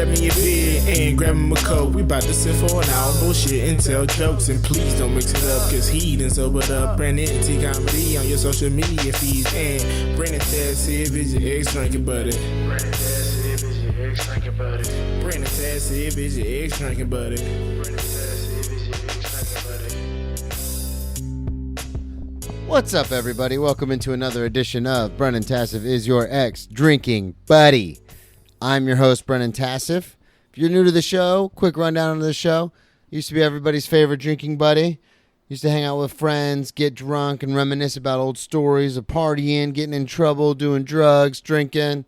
grab me a beer and grab him a coke. We bout to sit for an hour, bullshit and tell jokes. And please don't mix it up, cause he done sobered up. Brandon T Comedy on your social media feeds. And Brandon Taz if it's your ex drinking buddy. Brandon Taz if it's your ex drinking buddy. Brandon Taz if it's your ex drinking buddy. Brandon Taz if it's your ex drinking buddy. What's up, everybody? Welcome into another edition of Brennan Tassif is your ex-drinking buddy. I'm your host, Brennan Tassif. If you're new to the show, quick rundown of the show. Used to be everybody's favorite drinking buddy. Used to hang out with friends, get drunk, and reminisce about old stories of partying, getting in trouble, doing drugs, drinking.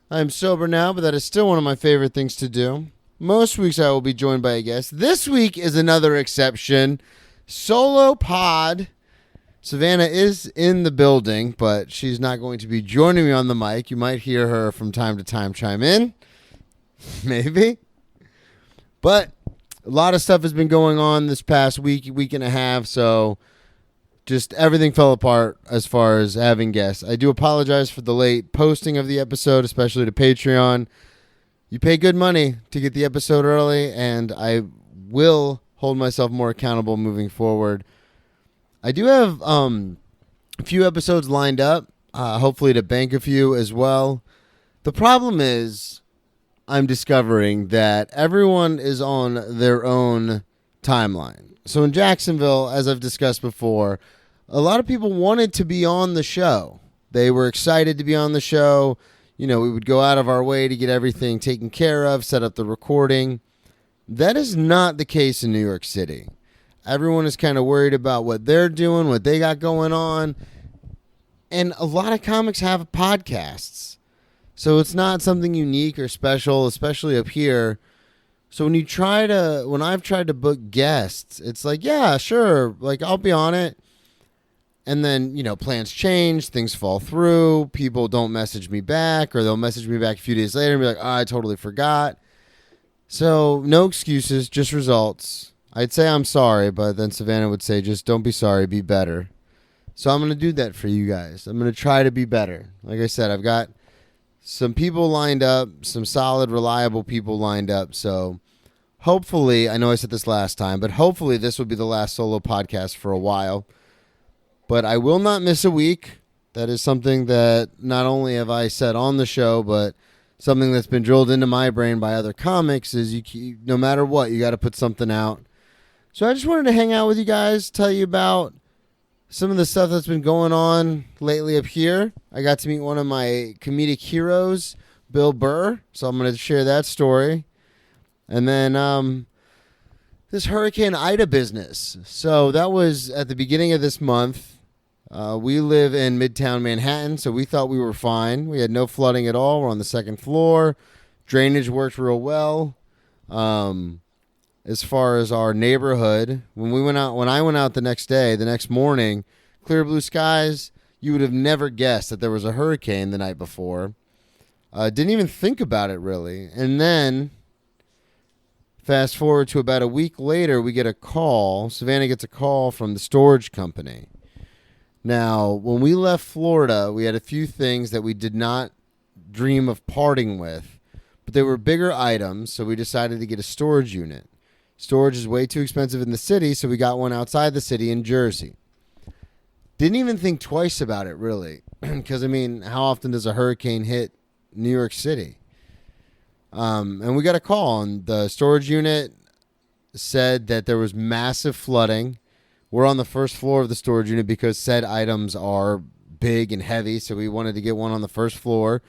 I'm sober now, but that is still one of my favorite things to do. Most weeks I will be joined by a guest. This week is another exception. Solo pod. Savannah is in the building, but she's not going to be joining me on the mic. You might hear her from time to time chime in. Maybe. But a lot of stuff has been going on this past week and a half, so just everything fell apart as far as having guests. I do apologize for the late posting of the episode, especially to Patreon. You pay good money to get the episode early, and I will hold myself more accountable moving forward. I do have a few episodes lined up, hopefully to bank a few as well. The problem is I'm discovering that everyone is on their own timeline. So in Jacksonville, as I've discussed before, a lot of people wanted to be on the show. They were excited to be on the show. You know, we would go out of our way to get everything taken care of, set up the recording. That is not the case in New York City. Everyone is kind of worried about what they're doing, what they got going on. And a lot of comics have podcasts. So it's not something unique or special, especially up here. So when I've tried to book guests, it's like, yeah, sure. Like, I'll be on it. And then, you know, plans change, things fall through, people don't message me back, or they'll message me back a few days later and be like, oh, I totally forgot. So no excuses, just results. I'd say I'm sorry, but then Savannah would say, just don't be sorry, be better. So I'm going to do that for you guys. I'm going to try to be better. Like I said, I've got some people lined up, some solid, reliable people lined up. So hopefully, I know I said this last time, but hopefully this will be the last solo podcast for a while. But I will not miss a week. That is something that not only have I said on the show, but something that's been drilled into my brain by other comics is no matter what, you got to put something out. So I just wanted to hang out with you guys, tell you about some of the stuff that's been going on lately up here. I got to meet one of my comedic heroes, Bill Burr, so I'm going to share that story. And then this Hurricane Ida business. So that was at the beginning of this month. We live in Midtown Manhattan, so we thought we were fine. We had no flooding at all. We're on the second floor. Drainage worked real well. As far as our neighborhood, when I went out the next morning, clear blue skies, you would have never guessed that there was a hurricane the night before. Didn't even think about it really. And then fast forward to about a week later, we get a call. Savannah gets a call from the storage company. Now, when we left Florida, we had a few things that we did not dream of parting with, but they were bigger items, so we decided to get a storage unit. Storage is way too expensive in the city, so we got one outside the city in Jersey. Didn't even think twice about it, really, because, I mean, how often does a hurricane hit New York City? And we got a call, and the storage unit said that there was massive flooding. We're on the first floor of the storage unit because said items are big and heavy, so we wanted to get one on the first floor.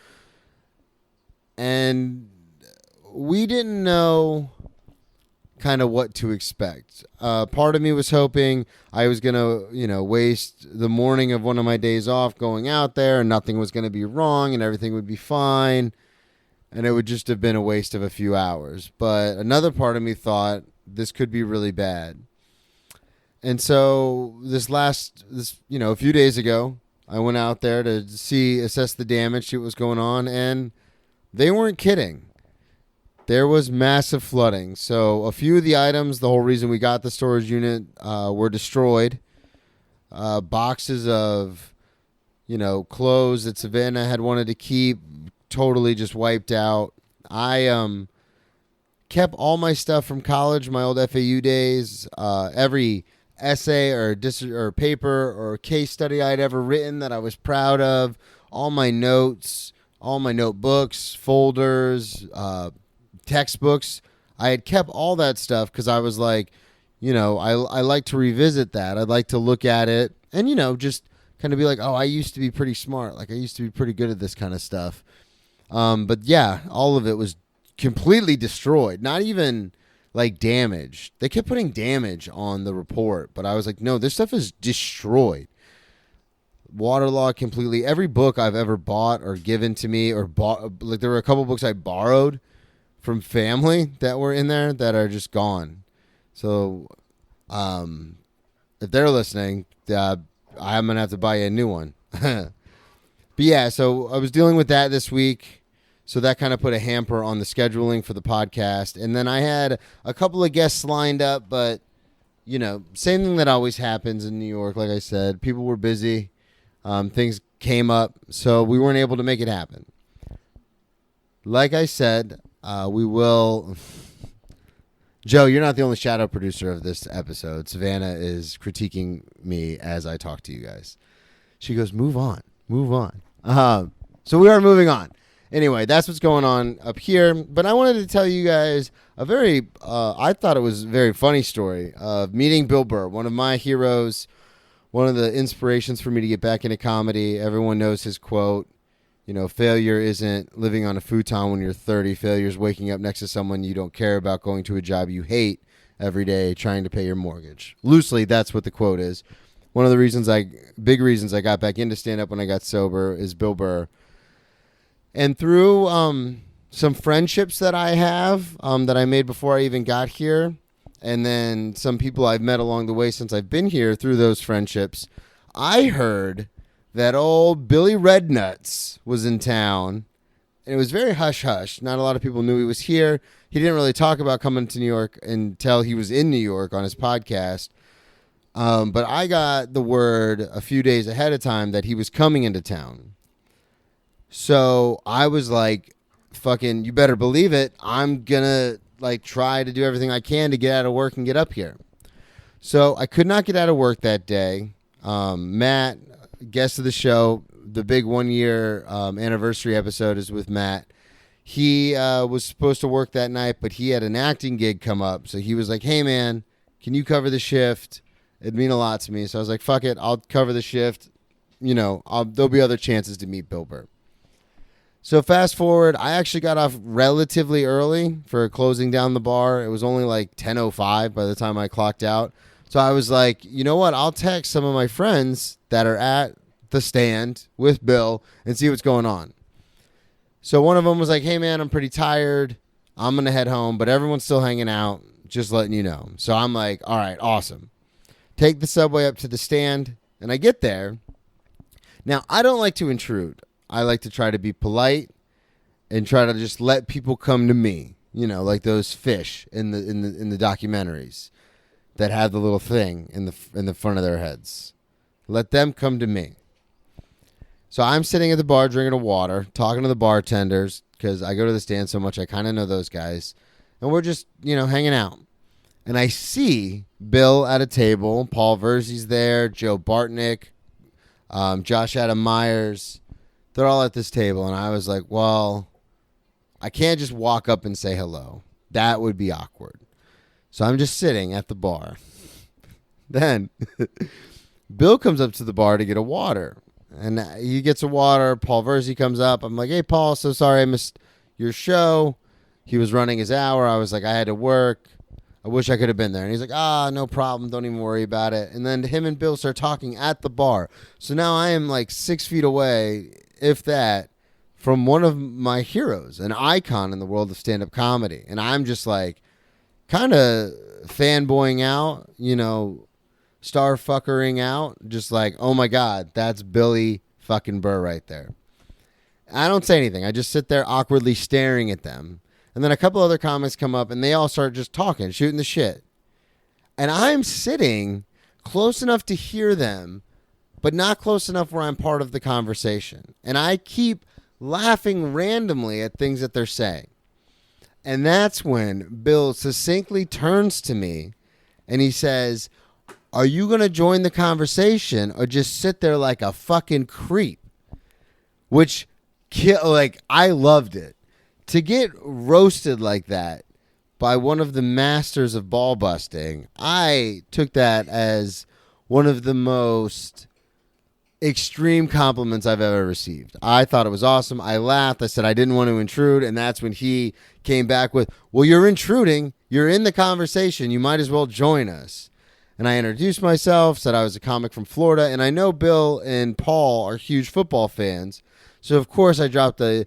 And we didn't know kind of what to expect. Part of me was hoping I was going to, waste the morning of one of my days off going out there and nothing was going to be wrong and everything would be fine. And it would just have been a waste of a few hours. But another part of me thought this could be really bad. And so a few days ago, I went out there to assess the damage, see what was going on, and they weren't kidding. There was massive flooding. So a few of the items, the whole reason we got the storage unit, were destroyed. Boxes of, clothes that Savannah had wanted to keep, totally just wiped out. I kept all my stuff from college, my old FAU days, every essay or paper or case study I'd ever written that I was proud of, all my notes, all my notebooks, folders, textbooks. I had kept all that stuff because I was like, I like to revisit that. I'd like to look at it and, just kind of be like, oh, I used to be pretty smart. Like I used to be pretty good at this kind of stuff. But yeah, all of it was completely destroyed. Not even like damaged. They kept putting damage on the report, but I was like, no, this stuff is destroyed. Waterlogged completely. Every book I've ever bought or given to me or bought, like there were a couple books I borrowed from family that were in there that are just gone. So, if they're listening, I'm going to have to buy you a new one. But yeah, so I was dealing with that this week. So that kind of put a hamper on the scheduling for the podcast. And then I had a couple of guests lined up, but, same thing that always happens in New York. Like I said, people were busy. Things came up, so we weren't able to make it happen. Like I said, we will... Joe, you're not the only shadow producer of this episode. Savannah is critiquing me as I talk to you guys. She goes, move on. So we are moving on. Anyway, that's what's going on up here. But I wanted to tell you guys a very, I thought it was a very funny story of meeting Bill Burr, one of my heroes, one of the inspirations for me to get back into comedy. Everyone knows his quote. Failure isn't living on a futon when you're 30. Failure is waking up next to someone you don't care about, going to a job you hate every day, trying to pay your mortgage. Loosely, that's what the quote is. One of the big reasons I got back into stand-up when I got sober is Bill Burr. And through some friendships that I have that I made before I even got here, and then some people I've met along the way since I've been here through those friendships, I heard that old Billy Rednuts was in town. And it was very hush-hush. Not a lot of people knew he was here. He didn't really talk about coming to New York until he was in New York on his podcast. But I got the word a few days ahead of time that he was coming into town. So I was like, fucking, you better believe it. I'm going to try to do everything I can to get out of work and get up here. So I could not get out of work that day. Matt, guest of the show, the big 1 year anniversary episode is with Matt. He was supposed to work that night, but he had an acting gig come up. So he was like, hey, man, can you cover the shift? It'd mean a lot to me. So I was like, fuck it, I'll cover the shift. There'll be other chances to meet Bill Burr. So fast forward, I actually got off relatively early for closing down the bar. It was only like 10:05 by the time I clocked out. So I was like, you know what? I'll text some of my friends that are at the stand with Bill and see what's going on. So one of them was like, hey, man, I'm pretty tired. I'm going to head home, but everyone's still hanging out. Just letting you know. So I'm like, all right, awesome. Take the subway up to the stand, and I get there. Now, I don't like to intrude. I like to try to be polite and try to just let people come to me, like those fish in the documentaries that have the little thing in the front of their heads. Let them come to me. So I'm sitting at the bar drinking a water, talking to the bartenders because I go to the stand so much I kind of know those guys. And we're just, hanging out. And I see Bill at a table. Paul Verzi's there, Joe Bartnick, Josh Adam Myers. They're all at this table. And I was like, well, I can't just walk up and say hello. That would be awkward. So I'm just sitting at the bar. Then Bill comes up to the bar to get a water. And he gets a water. Paul Verzi comes up. I'm like, hey, Paul, so sorry I missed your show. He was running his hour. I was like, I had to work. I wish I could have been there. And he's like, no problem. Don't even worry about it. And then him and Bill start talking at the bar. So now I am like 6 feet away, if that, from one of my heroes, an icon in the world of stand-up comedy. And I'm just like kind of fanboying out, star fuckering out, just like, oh my God, that's Billy fucking Burr right there. I don't say anything. I just sit there awkwardly staring at them. And then a couple other comics come up and they all start just talking, shooting the shit. And I'm sitting close enough to hear them, but not close enough where I'm part of the conversation. And I keep laughing randomly at things that they're saying. And that's when Bill succinctly turns to me and he says, "Are you going to join the conversation or just sit there like a fucking creep?" Which, I loved it. To get roasted like that by one of the masters of ball busting, I took that as one of the most extreme compliments I've ever received. I thought it was awesome. I laughed. I said I didn't want to intrude, and that's when he came back with, "Well, you're intruding. You're in the conversation. You might as well join us." And I introduced myself, said I was a comic from Florida, and I know Bill and Paul are huge football fans. So, of course, I dropped I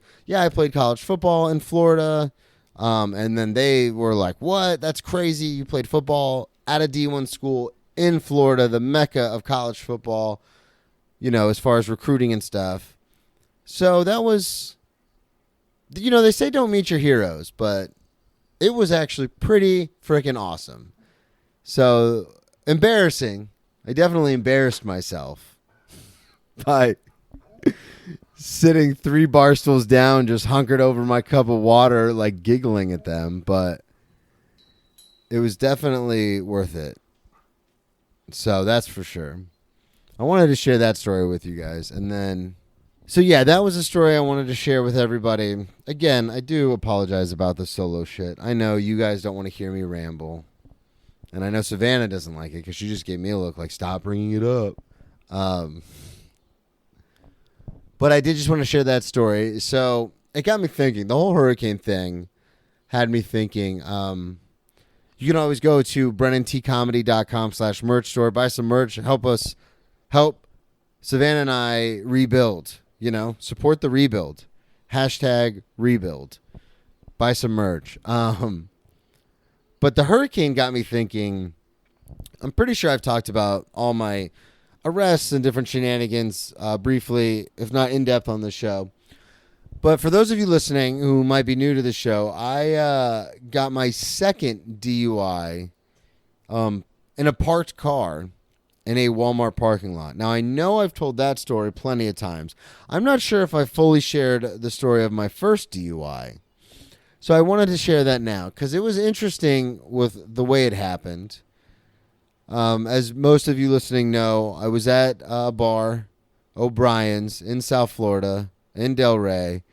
played college football in Florida. And then they were like, "What? That's crazy. You played football at a D1 school in Florida, the mecca of college football, as far as recruiting and stuff." So that was, they say don't meet your heroes, but it was actually pretty freaking awesome. So embarrassing. I definitely embarrassed myself by sitting 3 bar stools down, just hunkered over my cup of water, like giggling at them. But it was definitely worth it. So that's for sure. I wanted to share that story with you guys. And then, that was a story I wanted to share with everybody. Again, I do apologize about the solo shit. I know you guys don't want to hear me ramble. And I know Savannah doesn't like it because she just gave me a look like, "Stop bringing it up." But I did just want to share that story. So it got me thinking. The whole hurricane thing had me thinking. You can always go to BrennanTComedy.com/merch store, buy some merch, help Savannah and I rebuild. Support the rebuild. #rebuild. Buy some merch. But the hurricane got me thinking. I'm pretty sure I've talked about all my arrests and different shenanigans briefly, if not in depth, on the show. But for those of you listening who might be new to the show, I got my second DUI in a parked car in a Walmart parking lot. Now, I know I've told that story plenty of times. I'm not sure if I fully shared the story of my first DUI. So I wanted to share that now because it was interesting with the way it happened. As most of you listening know, I was at a bar, O'Brien's, in South Florida, in Delray.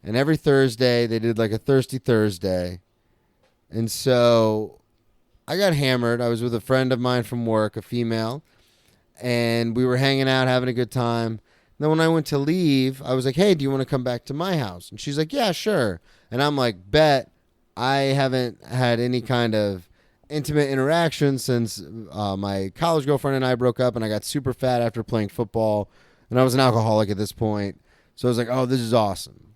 And every Thursday, they did like a Thirsty Thursday. And so I got hammered. I was with a friend of mine from work, a female. And we were hanging out, having a good time. And then when I went to leave, I was like, "Hey, do you want to come back to my house?" And she's like, "Yeah, sure." And I'm like, "Bet." I haven't had any kind of intimate interaction since my college girlfriend and I broke up, and I got super fat after playing football. And I was an alcoholic at this point. So I was like, "Oh, this is awesome."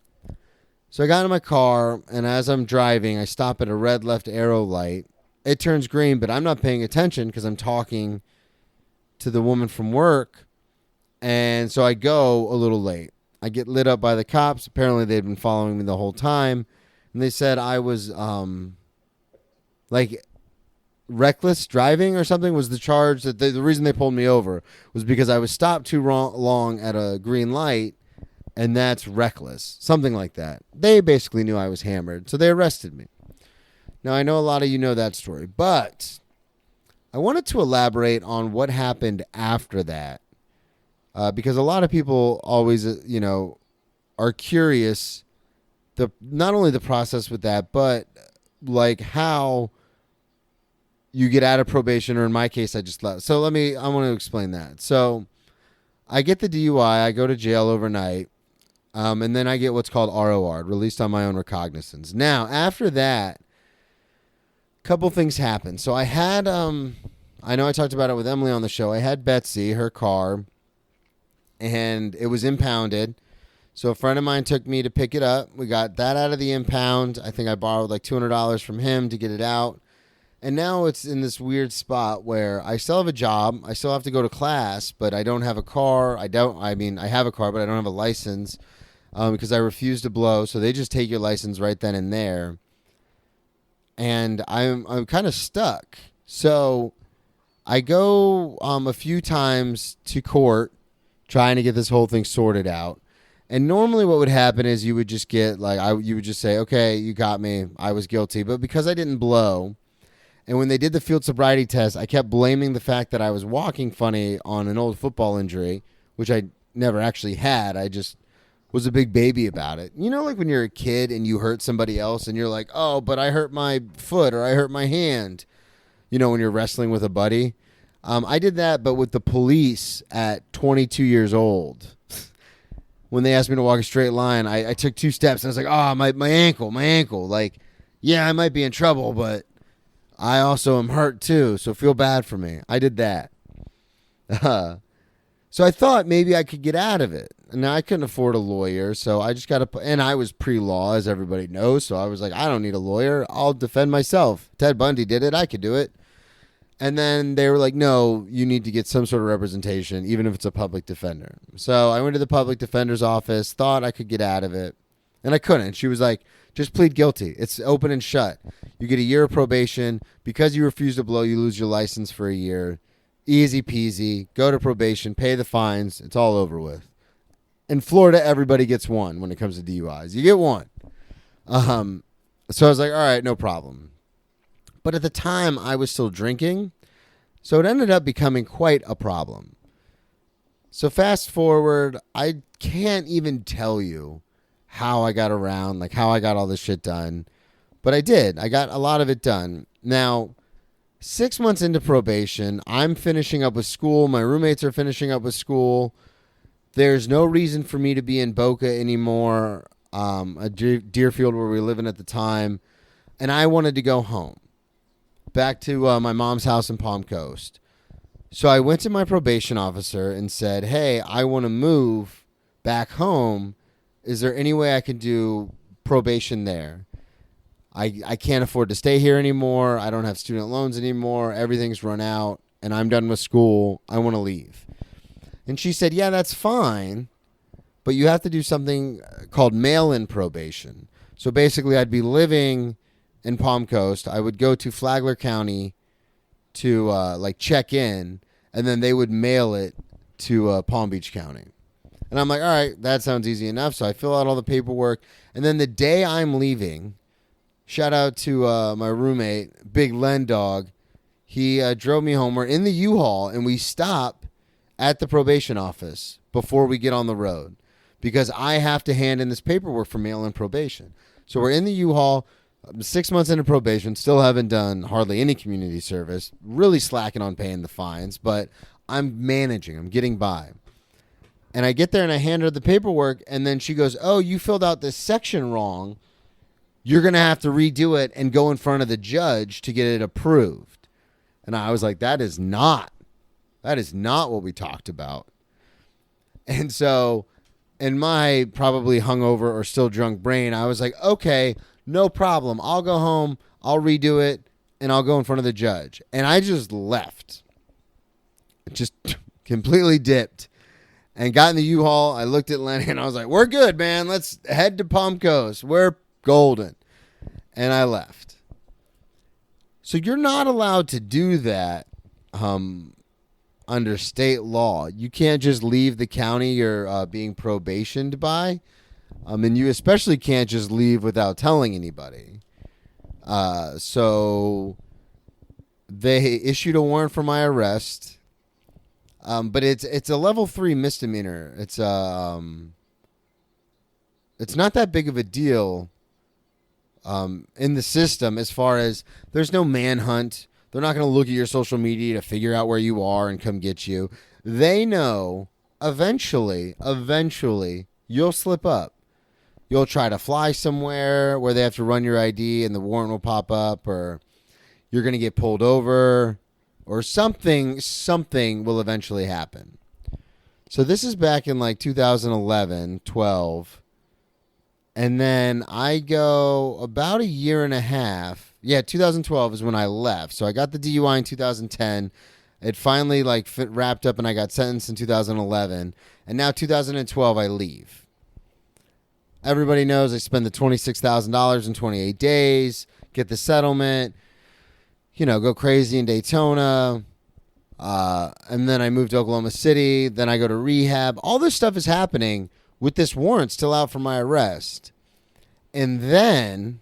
So I got in my car, and as I'm driving, I stop at a red left arrow light. It turns green, but I'm not paying attention because I'm talking to the woman from work. And so I go a little late. I get lit up by the cops. Apparently they'd been following me the whole time. And they said I was reckless driving or something was the charge. That the reason they pulled me over was because I was stopped too long at a green light. And that's reckless. Something like that. They basically knew I was hammered. So they arrested me. Now, I know a lot of you know that story. But I wanted to elaborate on what happened after that. Because a lot of people always, are curious. Not only the process with that, but like how you get out of probation, or in my case, I just left. So I want to explain that. So I get the DUI. I go to jail overnight. And then I get what's called ROR, released on my own recognizance. Now, after that, a couple things happened. So I had, I know I talked about it with Emily on the show. I had Betsy, her car, and it was impounded. So a friend of mine took me to pick it up. We got that out of the impound. I think I borrowed like $200 from him to get it out. And now it's in this weird spot where I still have a job. I still have to go to class, but I don't have a car. I have a car, but I don't have a license because I refuse to blow. So they just take your license right then and there. And I'm kind of stuck. So I go a few times to court trying to get this whole thing sorted out. And normally what would happen is you would just get you would just say, okay, you got me. I was guilty. But because I didn't blow, and when they did the field sobriety test, I kept blaming the fact that I was walking funny on an old football injury, which I never actually had. I just was a big baby about it. You know, like when you're a kid and you hurt somebody else and you're like, oh, but I hurt my foot or I hurt my hand. You know, when you're wrestling with a buddy. I did that, but with the police at 22 years old. When they asked me to walk a straight line, I took 2 steps and I was like, oh, my ankle. Like, yeah, I might be in trouble, but I also am hurt too, so feel bad for me. I did that. So I thought maybe I could get out of it. Now, I couldn't afford a lawyer, so I just got to, and I was pre-law, as everybody knows, so I was like, I don't need a lawyer. I'll defend myself. Ted Bundy did it. I could do it. And then they were like, no, you need to get some sort of representation, even if it's a public defender. So I went to the public defender's office, thought I could get out of it, and I couldn't. She was like, just plead guilty. It's open and shut. You get a year of probation. Because you refuse to blow, you lose your license for a year. Easy peasy. Go to probation, pay the fines. It's all over with. In Florida, everybody gets one when it comes to DUIs. You get one. So I was like, all right, no problem. But at the time, I was still drinking, so it ended up becoming quite a problem. So fast forward, I can't even tell you how I got around, like how I got all this shit done. But I did. I got a lot of it done. Now, 6 months into probation, I'm finishing up with school. My roommates are finishing up with school. There's no reason for me to be in Boca anymore, Deerfield where we were living at the time. And I wanted to go home. Back to my mom's house in Palm Coast. So I went to my probation officer and said, hey, I want to move back home. Is there any way I can do probation there? I can't afford to stay here anymore. I don't have student loans anymore. Everything's run out, and I'm done with school. I want to leave. And she said, yeah, that's fine, but you have to do something called mail-in probation. So basically I'd be living in Palm Coast. I would go to Flagler County to check in, and then they would mail it to Palm Beach County. And I'm like, all right, that sounds easy enough. So I fill out all the paperwork. And then the day I'm leaving, shout out to my roommate, Big Len Dog. He drove me home. We're in the U-Haul, and we stop at the probation office before we get on the road because I have to hand in this paperwork for mail-in probation. So we're in the U-Haul. I'm 6 months into probation, still haven't done hardly any community service, really slacking on paying the fines, but I'm managing. I'm getting by. And I get there and I hand her the paperwork, and then she goes, oh, you filled out this section wrong. You're going to have to redo it and go in front of the judge to get it approved. And I was like, that is not what we talked about. And so in my probably hungover or still drunk brain, I was like, okay, no problem. I'll go home, I'll redo it, and I'll go in front of the judge. And I just left. Just completely dipped. And got in the U-Haul. I looked at Lenny and I was like, we're good, man. Let's head to Palm Coast. We're golden. And I left. So you're not allowed to do that under state law. You can't just leave the county you're being probationed by. And you especially can't just leave without telling anybody. So they issued a warrant for my arrest. But it's a level 3 misdemeanor. It's not that big of a deal in the system as far as there's no manhunt. They're not going to look at your social media to figure out where you are and come get you. They know eventually you'll slip up. You'll try to fly somewhere where they have to run your ID and the warrant will pop up, or you're going to get pulled over, or something will eventually happen. So this is back in like 2011, 12. And then I go about a year and a half. Yeah, 2012 is when I left. So I got the DUI in 2010. It finally wrapped up and I got sentenced in 2011. And now 2012 I leave. Everybody knows I spend the $26,000 in 28 days, get the settlement, go crazy in Daytona. And then I moved to Oklahoma City. Then I go to rehab. All this stuff is happening with this warrant still out for my arrest. And then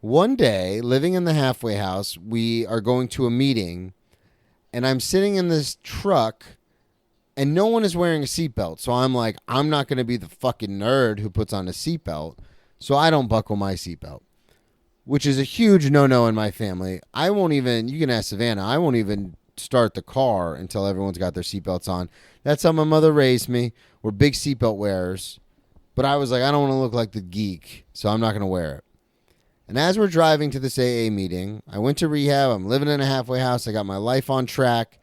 one day, living in the halfway house, we are going to a meeting, and I'm sitting in this truck, and no one is wearing a seatbelt. So I'm like, I'm not going to be the fucking nerd who puts on a seatbelt, so I don't buckle my seatbelt, which is a huge no-no in my family. I won't even, you can ask Savannah, I won't even start the car until everyone's got their seatbelts on. That's how my mother raised me. We're big seatbelt wearers. But I was like, I don't want to look like the geek, so I'm not going to wear it. And as we're driving to this AA meeting, I went to rehab. I'm living in a halfway house. I got my life on track.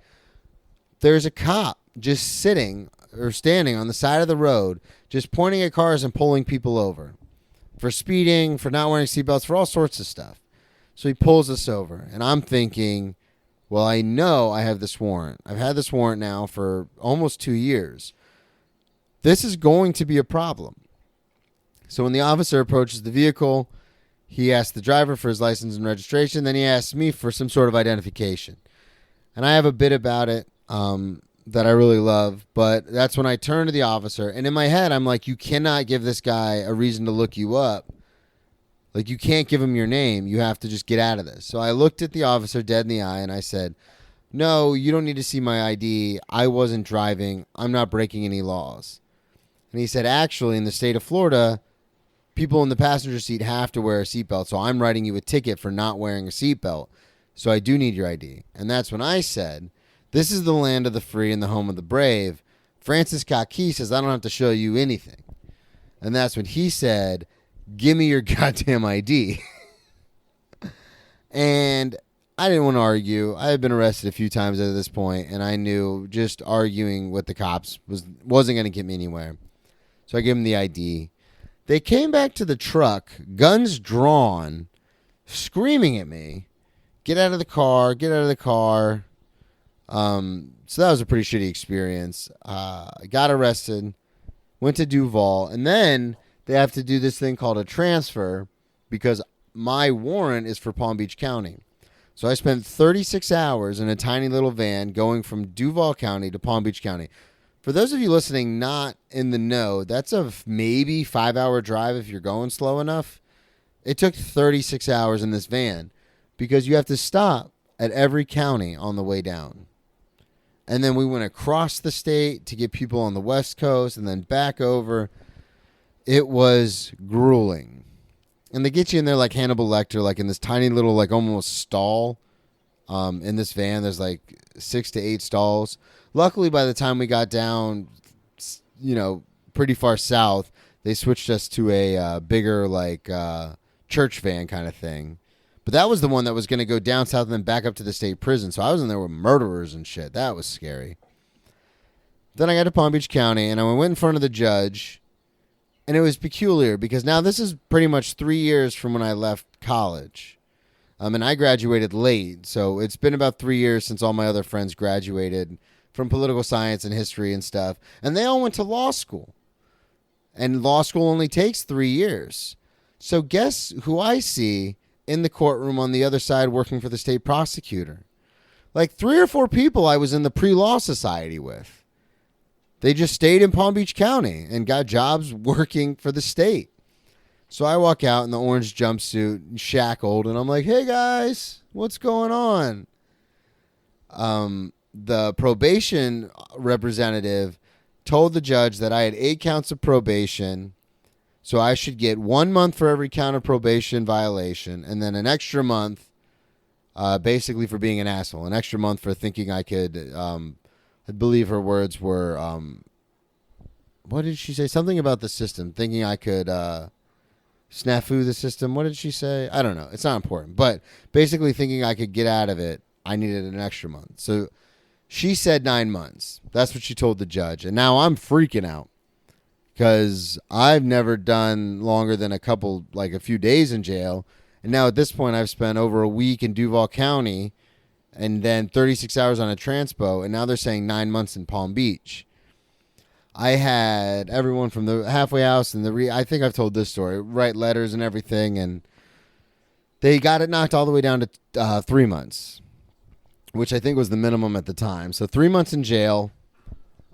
There's a cop just sitting or standing on the side of the road, just pointing at cars and pulling people over for speeding, for not wearing seatbelts, for all sorts of stuff. So he pulls us over, and I'm thinking, well, I know I have this warrant. I've had this warrant now for almost 2 years. This is going to be a problem. So when the officer approaches the vehicle, he asks the driver for his license and registration. Then he asks me for some sort of identification. And I have a bit about it that I really love. But that's when I turn to the officer. And in my head, I'm like, you cannot give this guy a reason to look you up. Like, you can't give him your name. You have to just get out of this. So I looked at the officer dead in the eye and I said, no, you don't need to see my ID. I wasn't driving. I'm not breaking any laws. And he said, actually, in the state of Florida, people in the passenger seat have to wear a seatbelt, so I'm writing you a ticket for not wearing a seatbelt, so I do need your ID. And that's when I said, this is the land of the free and the home of the brave. Francis Kaki says, I don't have to show you anything. And that's when he said, give me your goddamn ID. And I didn't want to argue. I had been arrested a few times at this point, and I knew just arguing with the cops wasn't going to get me anywhere. So I gave him the ID. They came back to the truck, guns drawn, screaming at me, get out of the car, get out of the car. So that was a pretty shitty experience. I got arrested, went to Duval, and then they have to do this thing called a transfer because my warrant is for Palm Beach County. So I spent 36 hours in a tiny little van going from Duval County to Palm Beach County. For those of you listening not in the know, that's a maybe 5-hour drive if you're going slow enough. It took 36 hours in this van because you have to stop at every county on the way down. And then we went across the state to get people on the West Coast and then back over. It was grueling. And they get you in there like Hannibal Lecter, like in this tiny little, like almost stall. In this van, there's like 6 to 8 stalls. Luckily, by the time we got down, pretty far south, they switched us to a bigger, like, church van kind of thing. But that was the one that was going to go down south and then back up to the state prison. So I was in there with murderers and shit. That was scary. Then I got to Palm Beach County, and I went in front of the judge, and it was peculiar because now this is pretty much 3 years from when I left college. And I graduated late, so it's been about 3 years since all my other friends graduated from political science and history and stuff. And they all went to law school. And law school only takes 3 years. So guess who I see in the courtroom on the other side working for the state prosecutor? Like 3 or 4 people I was in the pre-law society with. They just stayed in Palm Beach County and got jobs working for the state. So I walk out in the orange jumpsuit, shackled, and I'm like, hey, guys, what's going on? The probation representative told the judge that I had 8 counts of probation, so I should get 1 month for every count of probation violation, and then an extra month basically for being an asshole, an extra month for thinking I could, I believe her words were, what did she say? Something about the system, thinking I could... snafu the system. What did she say? I don't know. It's not important. But basically thinking I could get out of it, I needed an extra month. So she said 9 months. That's what she told the judge. And now I'm freaking out because I've never done longer than a few days in jail. And now at this point, I've spent over a week in Duval County and then 36 hours on a transpo. And now they're saying 9 months in Palm Beach. I had everyone from the halfway house and I think I've told this story, write letters and everything, and they got it knocked all the way down to 3 months, which I think was the minimum at the time. So 3 months in jail,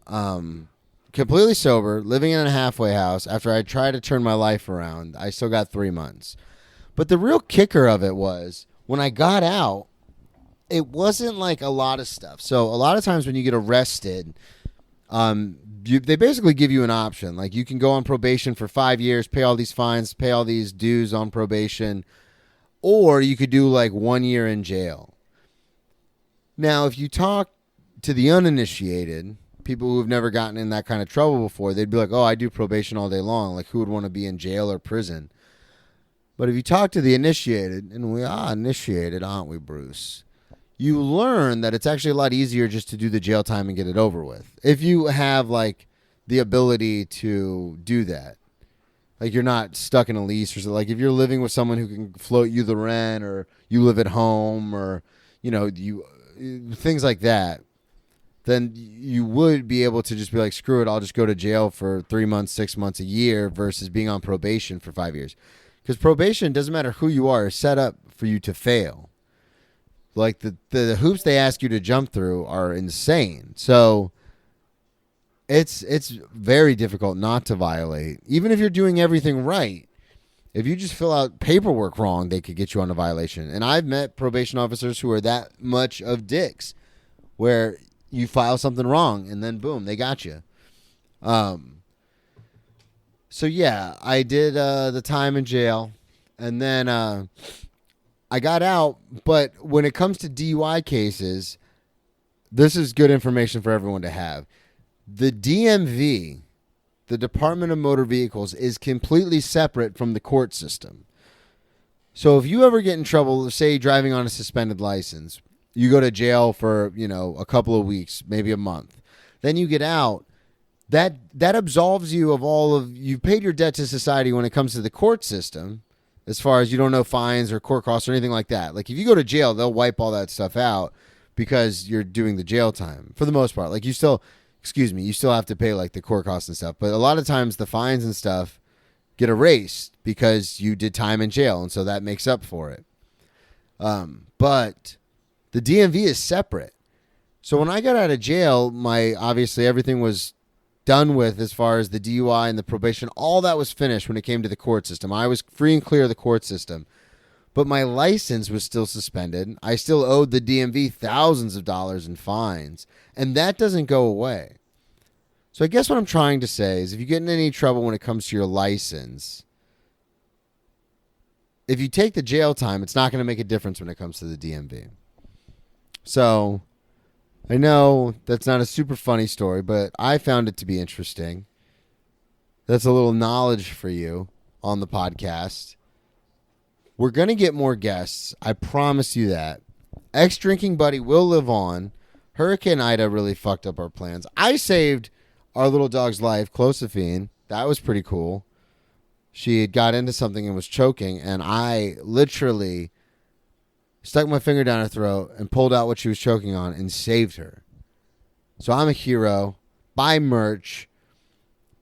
because completely sober, living in a halfway house. After I tried to turn my life around, I still got 3 months. But the real kicker of it was when I got out, it wasn't like a lot of stuff. So a lot of times when you get arrested, they basically give you an option. Like you can go on probation for 5 years, pay all these fines, pay all these dues on probation, or you could do like 1 year in jail. Now, if you talk to the uninitiated, people who have never gotten in that kind of trouble before, they'd be like, oh, I do probation all day long. Like, who would want to be in jail or prison? But if you talk to the initiated, and we are initiated, aren't we, Bruce? You learn that it's actually a lot easier just to do the jail time and get it over with. If you have, like, the ability to do that. Like, you're not stuck in a lease or something. Like, if you're living with someone who can float you the rent, or you live at home, or, you know, things like that, then you would be able to just be like, screw it, I'll just go to jail for 3 months, 6 months, a year versus being on probation for 5 years. Because probation, doesn't matter who you are, is set up for you to fail. Like the hoops they ask you to jump through are insane. So it's very difficult not to violate. Even if you're doing everything right, if you just fill out paperwork wrong, they could get you on a violation. And I've met probation officers who are that much of dicks where you file something wrong and then boom, they got you. So yeah, I did the time in jail, and then I got out. But when it comes to DUI cases, this is good information for everyone to have. The DMV, the Department of Motor Vehicles, is completely separate from the court system. So if you ever get in trouble, say driving on a suspended license, you go to jail for, a couple of weeks, maybe a month. Then you get out. That absolves you of you've paid your debt to society when it comes to the court system, as far as you don't know fines or court costs or anything like that. Like if you go to jail, they'll wipe all that stuff out because you're doing the jail time for the most part. Like you still have to pay like the court costs and stuff. But a lot of times the fines and stuff get erased because you did time in jail. And so that makes up for it. But the DMV is separate. So when I got out of jail, obviously everything was done with as far as the DUI and the probation. All that was finished when it came to the court system. I was free and clear of the court system. But my license was still suspended. I still owed the DMV thousands of dollars in fines. And that doesn't go away. So I guess what I'm trying to say is if you get in any trouble when it comes to your license, if you take the jail time, it's not going to make a difference when it comes to the DMV. So I know that's not a super funny story, but I found it to be interesting. That's a little knowledge for you on the podcast. We're going to get more guests. I promise you that. Ex-drinking buddy will live on. Hurricane Ida really fucked up our plans. I saved our little dog's life, Closophine. That was pretty cool. She had got into something and was choking, and I literally stuck my finger down her throat and pulled out what she was choking on and saved her. So I'm a hero. Buy merch.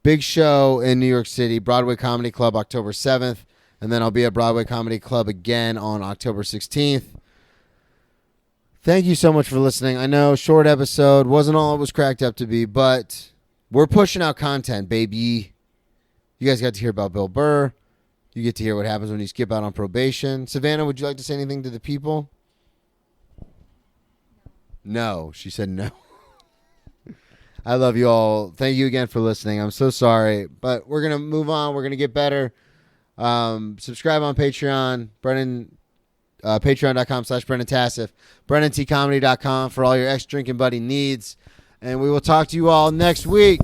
Big show in New York City, Broadway Comedy Club, October 7th. And then I'll be at Broadway Comedy Club again on October 16th. Thank you so much for listening. I know, short episode. Wasn't all it was cracked up to be, but we're pushing out content, baby. You guys got to hear about Bill Burr. You get to hear what happens when you skip out on probation. Savannah, would you like to say anything to the people? No. She said no. I love you all. Thank you again for listening. I'm so sorry, but we're going to move on. We're going to get better. Subscribe on Patreon. Patreon.com/Brendan Tassif. BrendonTComedy.com for all your ex-drinking buddy needs. And we will talk to you all next week.